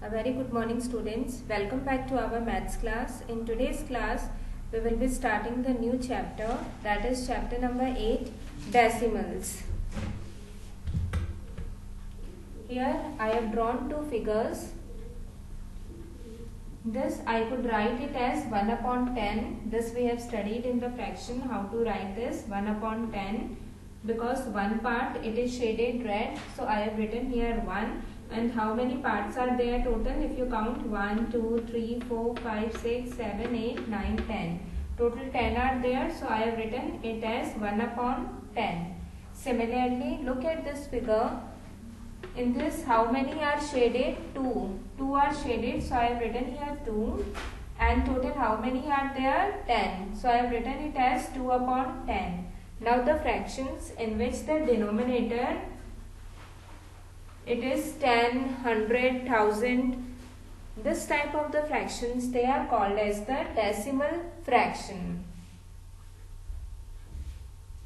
A very good morning, students. Welcome back to our maths class. In today's class, we will be starting the new chapter, that is chapter number 8, decimals. Here I have drawn two figures. This I could write it as 1 upon 10. This we have studied in the fraction how to write this 1 upon 10. Because one part it is shaded red, so I have written here 1. And how many parts are there total? If you count 1, 2, 3, 4, 5, 6, 7, 8, 9, 10. Total 10 are there, so I have written it as 1 upon 10. Similarly, look at this figure. In this, how many are shaded? 2. 2 are shaded, so I have written here 2. And total how many are there? 10. So I have written it as 2 upon 10. Now the fractions in which the denominator it is 10, 100, 1000. This type of the fractions they are called as the decimal fraction.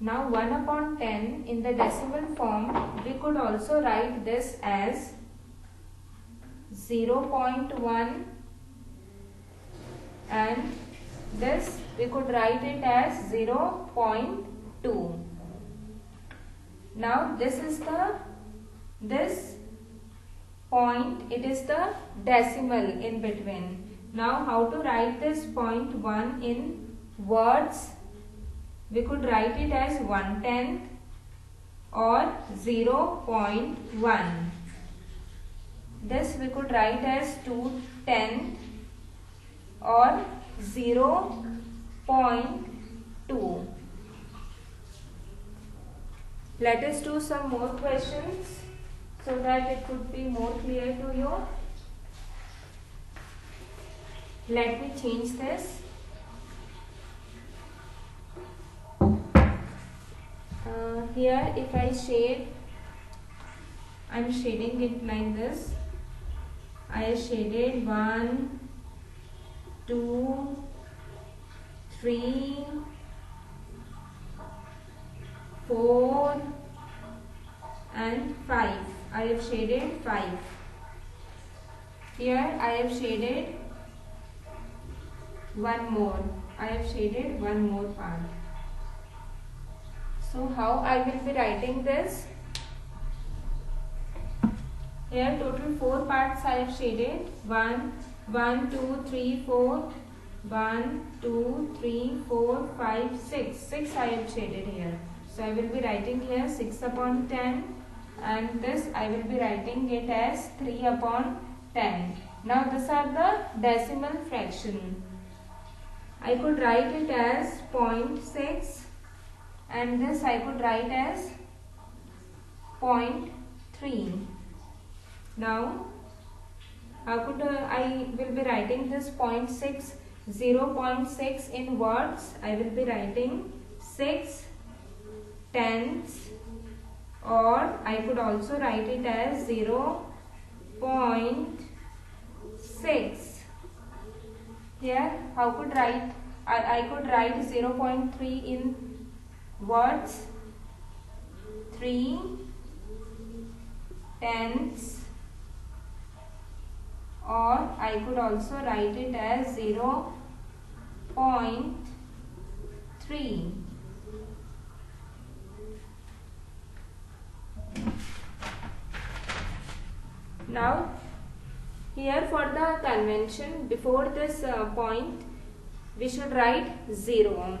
Now 1 upon 10 in the decimal form we could also write this as 0.1 and this we could write it as 0.2. Now this point, it is the decimal in between. Now how to write this 0.1 in words? We could write it as 1/10 or 0.1. This we could write as 2/10 or 0.2. Let us do some more questions so that it could be more clear to you. Let me change this. Here if I shade, I am shading it like this. I have shaded 1, 2, 3, 4 and 5. I have shaded 5. Here I have shaded one more. I have shaded one more part. So how I will be writing this? Here total 4 parts I have shaded. 1, 2, 3, 4. 1, 2, 3, 4, 5, 6. 6 I have shaded here. So I will be writing here 6 upon 10. And this I will be writing it as 3 upon 10. Now these are the decimal fraction. I could write it as 0.6 and this I could write as 0.3. Now how could I will be writing this 0.6, 0.6 in words? I will be writing 6 tenths. Or I could also write it as 0.6. Here, how could write? I could write 0.3 in words. 3 tenths. Or I could also write it as 0.3. Now, here for the convention, before this point, we should write 0.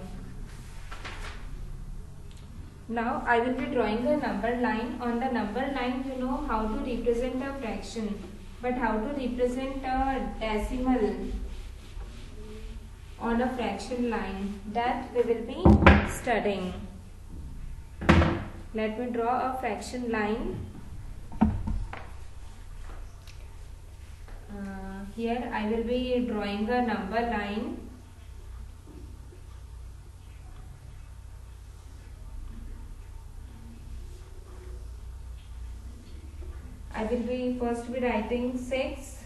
Now, I will be drawing a number line. On the number line, you know how to represent a fraction. But how to represent a decimal on a fraction line, that we will be studying. Let me draw a fraction line. Here I will be drawing a number line. I will be first be writing 6.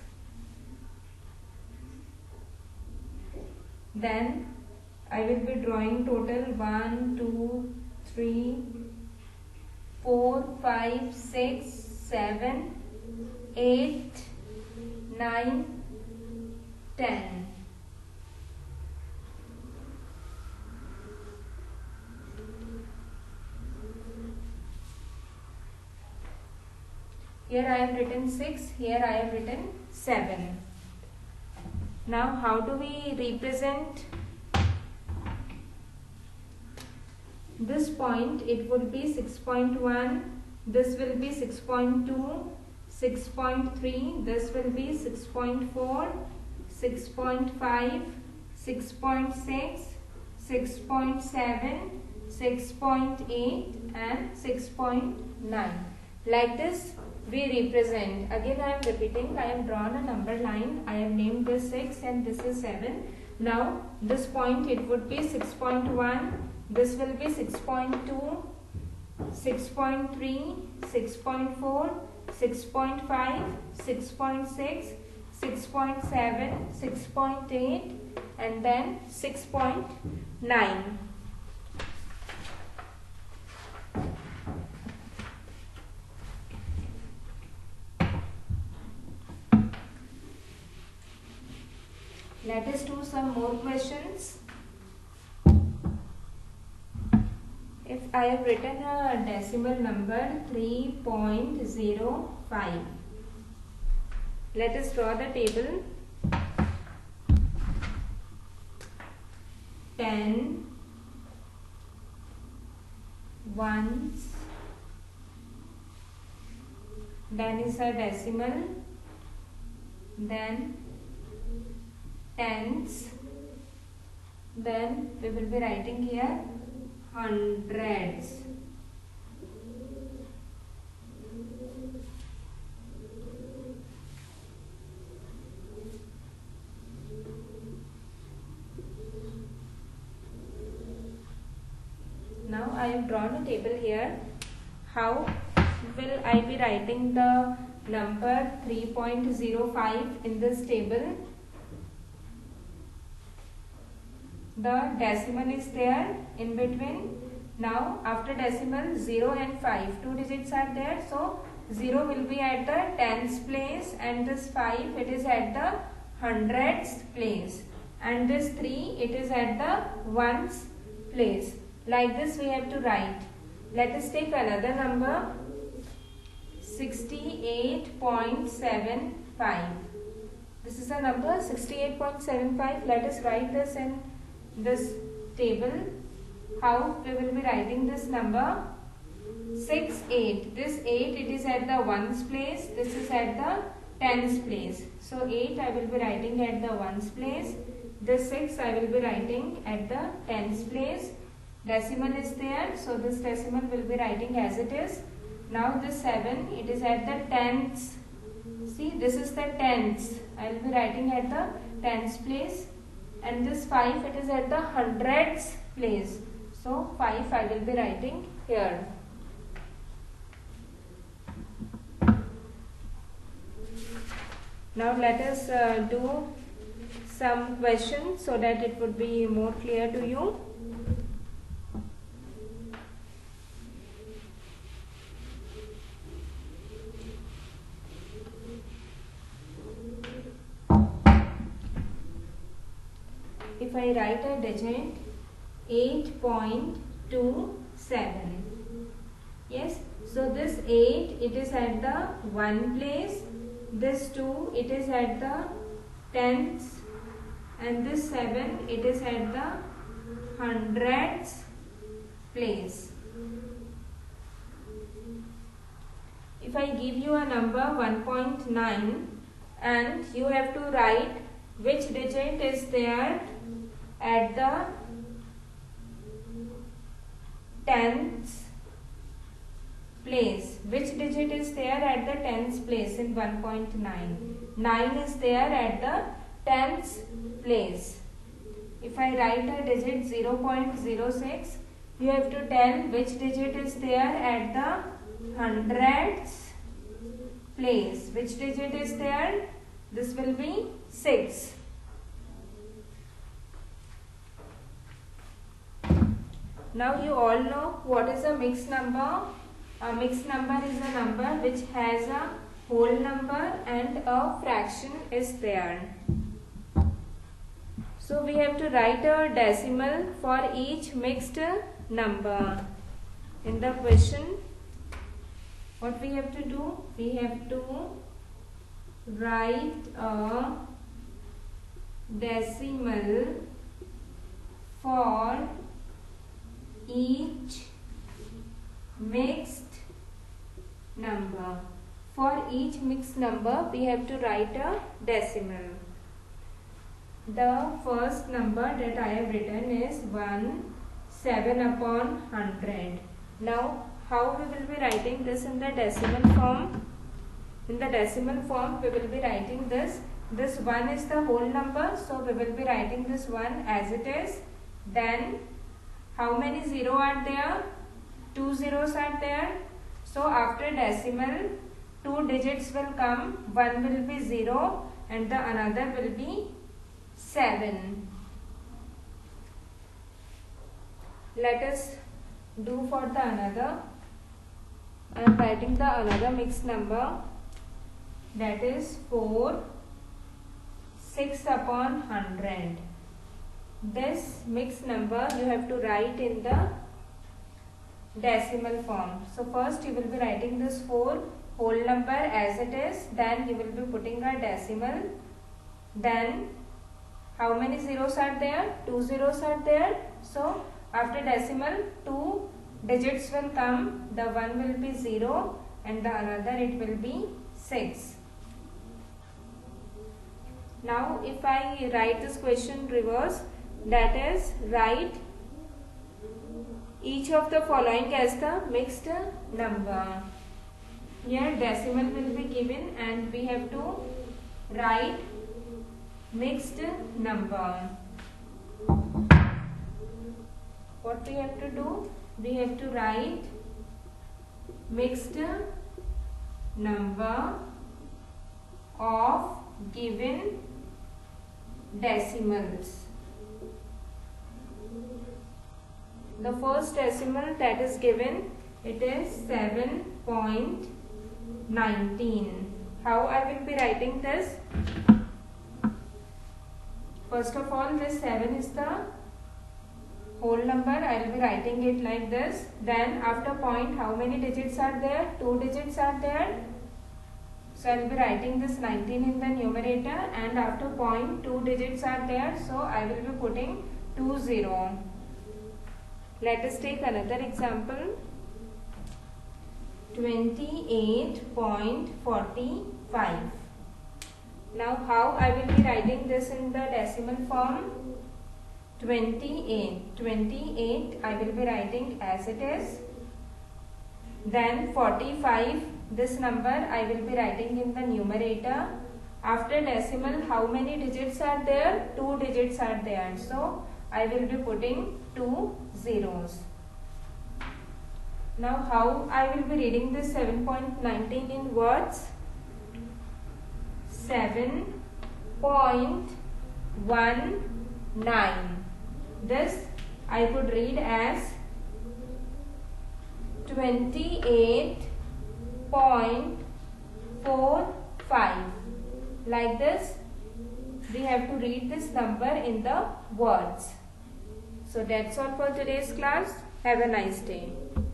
Then I will be drawing total 1, 2, 3, 4, 5, 6, 7, 8, 9, 10. Here I have written 6, here I have written 7. Now how do we represent this point? It would be 6.1, this will be 6.2, 6.3, this will be 6.4, 6.5, 6.6, 6.7, 6.8 and 6.9. Like this we represent. Again I am repeating, I have drawn a number line, I have named this 6 and this is 7. Now this point, it would be 6.1, this will be 6.2, 6.3, 6.4, 6.5, 6.6, 6.7, 6.8 and then 6.9. Let us do some more questions. If I have written a decimal number 3.05, let us draw the table. 10 ones, then is a decimal, then tens, then we will be writing here hundreds. Now I have drawn a table here. How will I be writing the number 3.05 in this table? The decimal is there in between. Now after decimal 0 and 5, 2 digits are there. So 0 will be at the tens place and this 5 it is at the hundreds place and this 3 it is at the ones place. Like this we have to write. Let us take another number 68.75. This is a number 68.75. Let us write this in this table. How we will be writing this number? 6, 8. This 8 it is at the ones place. This is at the tens place. So 8 I will be writing at the ones place. This 6 I will be writing at the tens place. Decimal is there. So this decimal will be writing as it is. Now this 7 it is at the tens. See, this is the tens. I will be writing at the tens place. And this 5 it is at the hundreds place. So 5 I will be writing here. Now let us do some questions so that it would be more clear to you. If I write a digit 8.27, yes, so this 8 it is at the 1 place, this 2 it is at the tens and this 7 it is at the hundreds place. If I give you a number 1.9 and you have to write which digit is there at the tens place. Which digit is there at the tens place in 1.9? 9 is there at the tens place. If I write a digit 0.06, you have to tell which digit is there at the hundreds place. Which digit is there? This will be 6. Now you all know what is a mixed number. A mixed number is a number which has a whole number and a fraction is there. So we have to write a decimal for each mixed number. In the question, what we have to do? We have to write a decimal for each mixed number. For each mixed number, we have to write a decimal. The first number that I have written is 7/100. Now, how we will be writing this in the decimal form? In the decimal form, we will be writing this. This 1 is the whole number, so we will be writing this 1 as it is. Then, how many 0 are there? 2 zeros are there. So, after decimal, 2 digits will come. One will be 0 and the another will be 7. Let us do for the another. I am writing the another mixed number, that is 4 6/100. This mixed number you have to write in the decimal form. So first you will be writing this 4 whole number as it is, then you will be putting a decimal. Then how many zeros are there? 2 zeros are there. So after decimal, 2 digits will come. The one will be 0 and the another it will be 6. Now if I write this question reverse, that is, write each of the following as the mixed number. Here decimal will be given and we have to write mixed number. What we have to do? We have to write mixed number of given decimals. The first decimal that is given, it is 7.19. How I will be writing this? First of all, this 7 is the whole number. I will be writing it like this. Then after point, how many digits are there? 2 digits are there. So I will be writing this 19 in the numerator, and after point 2 digits are there. So I will be putting 20. Let us take another example. 28.45. Now how I will be writing this in the decimal form? 28 I will be writing as it is. Then 45, this number I will be writing in the numerator. After decimal, how many digits are there? 2 digits are there. So I will be putting 2 zeros. Now how I will be reading this 7.19 in words? 7.19. This I could read as 28.45. Like this, we have to read this number in the words. So that's all for today's class. Have a nice day.